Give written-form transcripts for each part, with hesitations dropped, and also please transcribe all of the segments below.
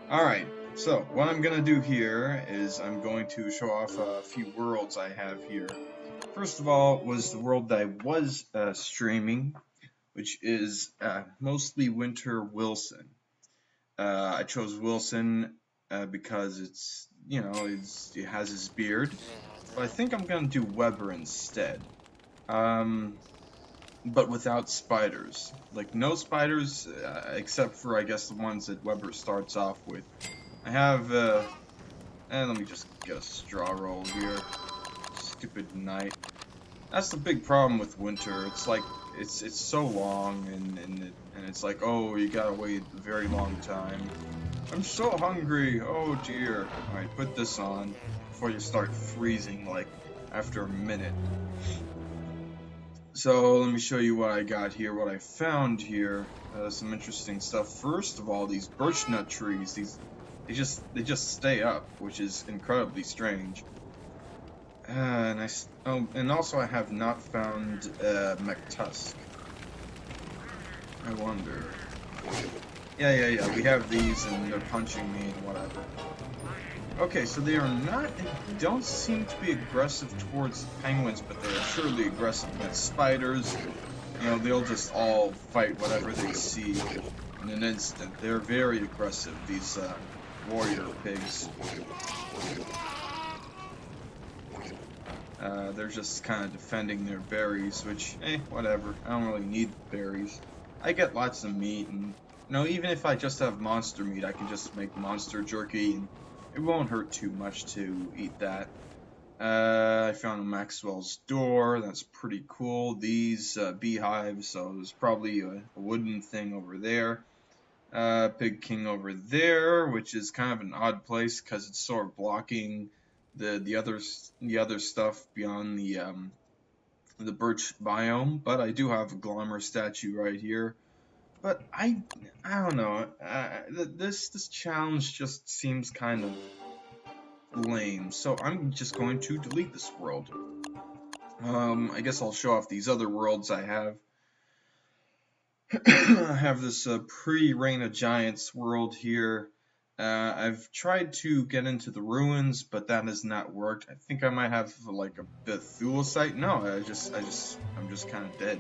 Alright, so what I'm gonna do here is I'm going to show off a few worlds I have here. First of all was the world that I was streaming, which is mostly Winter Wilson. I chose Wilson because it has his beard, but I think I'm gonna do Weber instead. Um, but without spiders. Like, no spiders, except for, I guess, the ones that Weber starts off with. I have, and let me just get a straw roll here. Stupid night. That's the big problem with winter. It's like, it's so long, and it's like, oh, you gotta wait a very long time. I'm so hungry, oh dear. Alright, put this on before you start freezing, like, after a minute. So let me show you what I got here, what I found here. Some interesting stuff. First of all, these birch nut trees, they just stay up, which is incredibly strange. And also I have not found McTusk. I wonder. Yeah. We have these, and they're punching me and whatever. Okay, so they don't seem to be aggressive towards penguins, but they are surely aggressive against spiders. You know, they'll just all fight whatever they see in an instant. They're very aggressive, these warrior pigs. They're just kind of defending their berries, which, whatever. I don't really need berries. I get lots of meat, and, even if I just have monster meat, I can just make monster jerky, and it won't hurt too much to eat that. I found Maxwell's door. That's pretty cool. These beehives, so there's probably a wooden thing over there. Pig King over there, which is kind of an odd place because it's sort of blocking the other stuff beyond the birch biome. But I do have a Glommer statue right here. But I don't know. This challenge just seems kind of lame, so I'm just going to delete this world. I guess I'll show off these other worlds I have. I have this pre-Reign of Giants world here. I've tried to get into the ruins, but that has not worked. I think I might have like a Bethula site. No, I'm just kind of dead.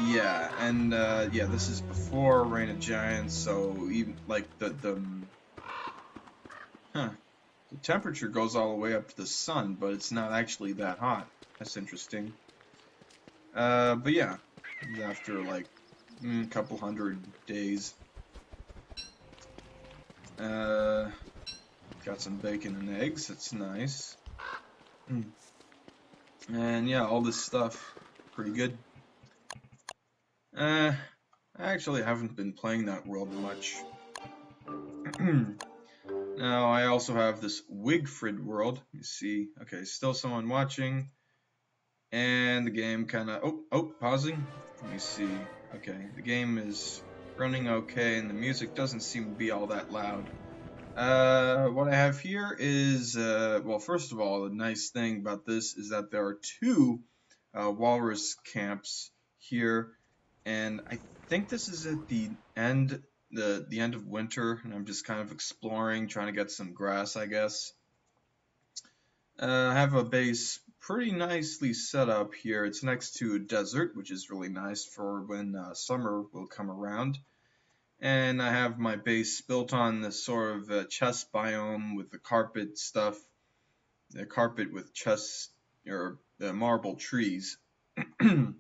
Yeah, and yeah, this is before Reign of Giants, so even like the temperature goes all the way up to the sun, but it's not actually that hot. That's interesting. But yeah, after like a couple hundred days. Got some bacon and eggs. That's nice. And yeah, all this stuff, pretty good. I actually haven't been playing that world much. Now, I also have this Wigfrid world. Let me see. Okay, still someone watching. And the game kind of... Oh, pausing. Let me see. Okay, the game is running okay, and the music doesn't seem to be all that loud. What I have here is... well, first of all, the nice thing about this is that there are two walrus camps here. And I think this is at the end... The end of winter, and I'm just kind of exploring, trying to get some grass, I guess. I have a base pretty nicely set up here. It's next to a desert, which is really nice for when summer will come around. And I have my base built on this sort of chest biome with the carpet stuff, the carpet with chest or marble trees, and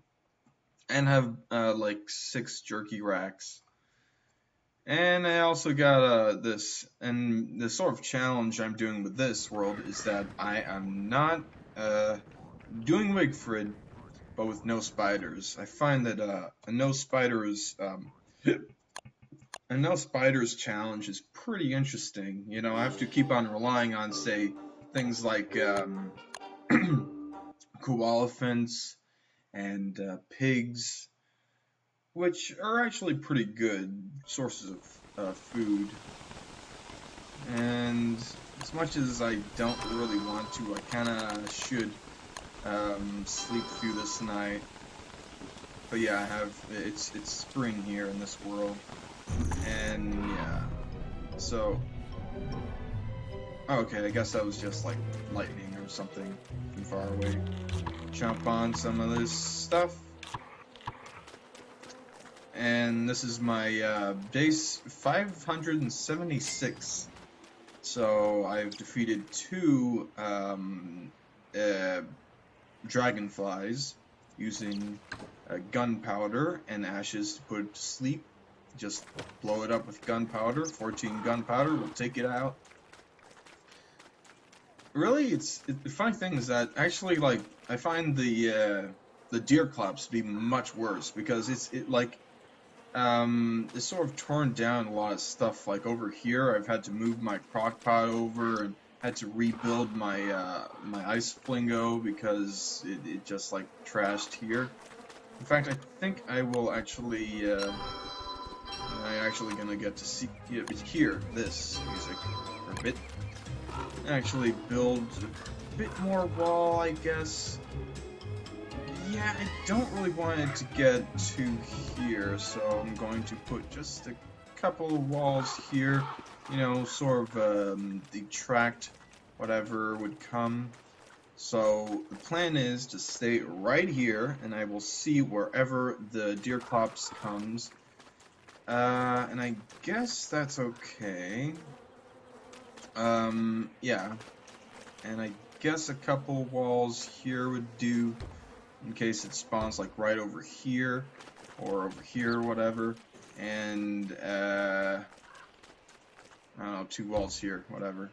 have like 6 jerky racks. And I also got this, and the sort of challenge I'm doing with this world is that I am not doing Wigfrid, but with no spiders. I find that a no spiders challenge is pretty interesting. You know, I have to keep on relying on, say, things like koalefants and pigs, which are actually pretty good sources of food. And as much as I don't really want to, I kind of should sleep through this night. But yeah, it's spring here in this world, and yeah, So, okay, I guess that was just like lightning or something from far away. Jump on some of this stuff. And this is my base 576. So I've defeated 2 dragonflies using gunpowder and ashes to put it to sleep. Just blow it up with gunpowder. 14 gunpowder will take it out. Really, the funny thing is that actually, like, I find the Deerclops to be much worse because it's sort of torn down a lot of stuff. Like over here, I've had to move my crockpot over and had to rebuild my my ice flingo because it just like trashed here. In fact, I think I will actually I'm actually gonna get to hear this music for a bit. Actually build a bit more wall, I guess. Yeah, I don't really want it to get to here, so I'm going to put just a couple of walls here, you know, sort of detract whatever would come. So the plan is to stay right here, and I will see wherever the Deerclops comes. And I guess that's okay. Yeah. And I guess a couple walls here would do in case it spawns like right over here or over here or whatever. And I don't know, 2 walls here, whatever.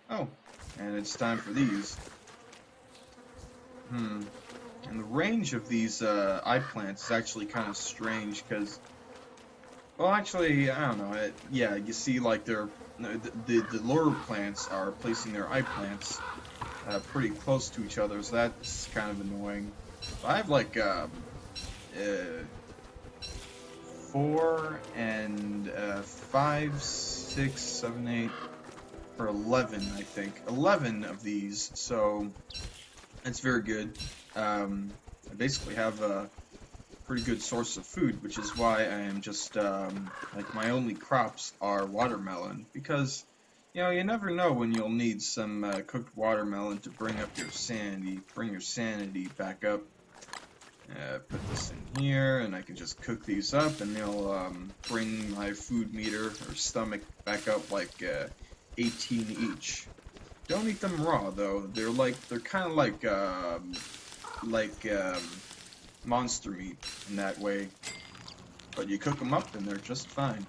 Oh, and it's time for these. And the range of these eye plants is actually kind of strange because, well, actually, I don't know. Yeah, you see, like the lure plants are placing their eye plants pretty close to each other, so that's kind of annoying. But I have like 4 and 5, 6, 7, 8, or 11, I think. 11 of these, so it's very good. I basically have a pretty good source of food, which is why I am just, like, my only crops are watermelon, because, you know, you never know when you'll need some cooked watermelon to bring up your sanity, back up. Put this in here, and I can just cook these up, and they'll bring my food meter or stomach back up like 18 each. Don't eat them raw though. They're kind of like monster meat in that way. But you cook them up, and they're just fine.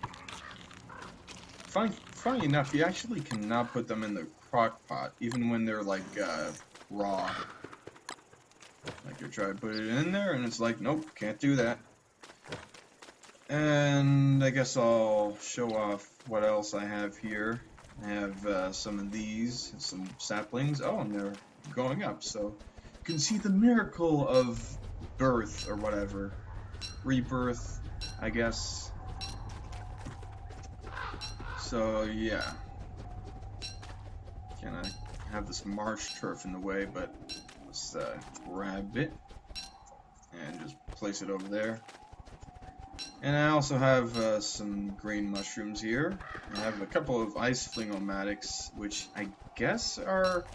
Funny enough, you actually cannot put them in the crock pot, even when they're like raw. Like you try to put it in there, and it's like, nope, can't do that. And I guess I'll show off what else I have here. I have some of these, some saplings. Oh, and they're going up, so you can see the miracle of birth or whatever. Rebirth, I guess. So, yeah. Gonna have this marsh turf in the way, but let's grab it and just place it over there. And I also have some green mushrooms here. I have a couple of ice flingomatics, which I guess are...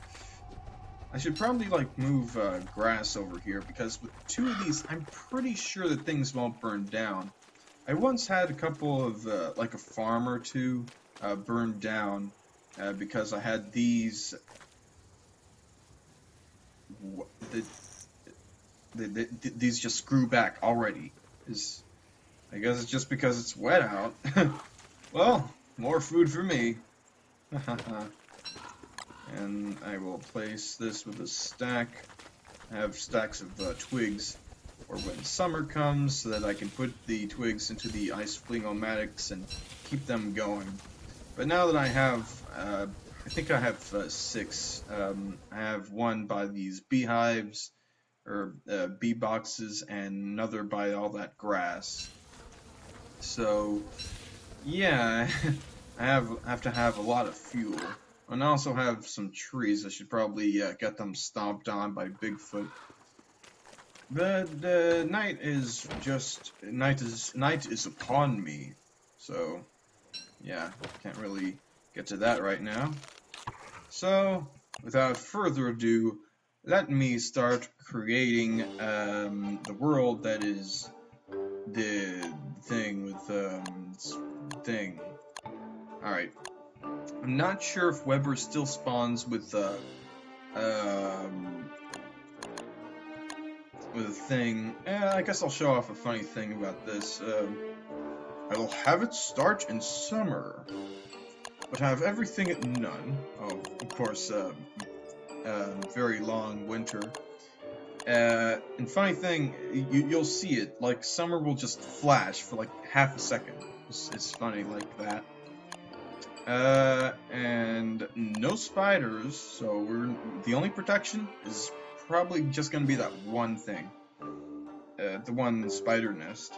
I should probably like move grass over here, because with 2 of these, I'm pretty sure that things won't burn down. I once had a couple of, like a farm or 2 burned down because I had these... These just grew back already. I guess it's just because it's wet out. Well, more food for me. And I will place this with a stack. I have stacks of twigs for when summer comes, so that I can put the twigs into the ice flingomatics and keep them going. But now that I have, I think I have 6. I have 1 by these beehives, or bee boxes, and another by all that grass. So, yeah, I have to have a lot of fuel. And I also have some trees. I should probably get them stomped on by Bigfoot. The night is upon me, so yeah, can't really get to that right now. So without further ado, let me start creating the world that is the thing with thing. All right, I'm not sure if Weber still spawns with a thing. I guess I'll show off a funny thing about this. I will have it start in summer, but have everything at none. Oh, of course, very long winter. And funny thing, you'll see it. Like summer will just flash for like half a second. It's funny like that. And no spiders, so the only protection is probably just gonna be that one thing. The one spider nest.